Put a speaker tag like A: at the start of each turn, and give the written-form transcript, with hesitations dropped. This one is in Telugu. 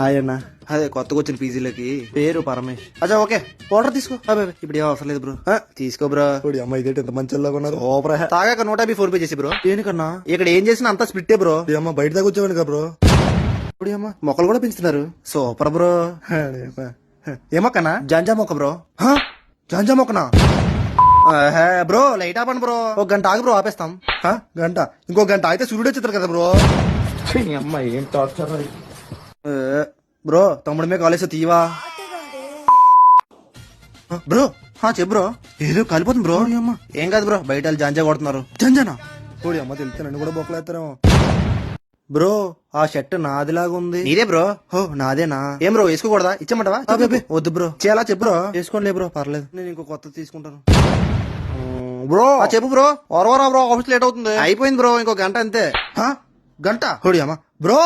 A: ఆయన అదే కొత్తగా వచ్చిన పీజీలోకి పేరు పరమేష్. అచ్చా ఓకే వాటర్ తీసుకో. ఇప్పుడు ఏం అవసరం లేదు బ్రో. తీసుకో బ్రో.
B: అమ్మ ఇదేంటి ఎంత మంచి ఉన్నారు.
A: ఓపరా తాగాక 150 ఫోన్ పే చేసి బ్రో. దేనికన్నా ఇక్కడ ఏం చేసినా అంతా స్ప్లిట్టే బ్రో.
B: అమ్మ బయట దాకా వచ్చావని కదా బ్రో.
A: ఇప్పుడు అమ్మ మొక్కలు కూడా పెంచుతున్నారు. Super bro. ఏమొక్కనా? జాంజా మొక్క బ్రో. జాంజా మొక్కనా? బ్రో లైట్ ఆపండి బ్రో. ఒక గంట ఆగి బ్రో ఆపేస్తాం.
B: గంట ఇంకో గంట అయితే సూర్యుడు వచ్చేస్తారు కదా బ్రో.
A: అమ్మ ఏం టార్చర్ బ్రో. తమ్ముడు మీద కాలేజ్ తీవా బ్రో. చెప్పు బ్రో. ఏదో కాలిపోతుంది బ్రో. అమ్మ ఏం కాదు బ్రో, బయట వాళ్ళు జాంజా కొడుతున్నారు. జాంజానా?
B: అమ్మ తెలిస్తే నన్ను కూడా బొక్కలేస్తారేమో.
A: బ్రో ఆ షర్ట్ నాదిలాగా ఉంది. నీదే బ్రో. నాదేనా? ఏం బ్రో వేసుకోకూడదా? ఇచ్చమంటావా? వద్దు బ్రో. చేయాలా చెప్పు బ్రో. వేసుకోండి బ్రో పర్లేదు, నేను ఇంకో కొత్త తీసుకుంటాను. బ్రో చెప్పు బ్రో. వరవరా బ్రో, ఆఫీస్ లేట్ అవుతుంది. అయిపోయింది బ్రో, ఇంకో గంట అంతే. గంట? అమ్మ బ్రో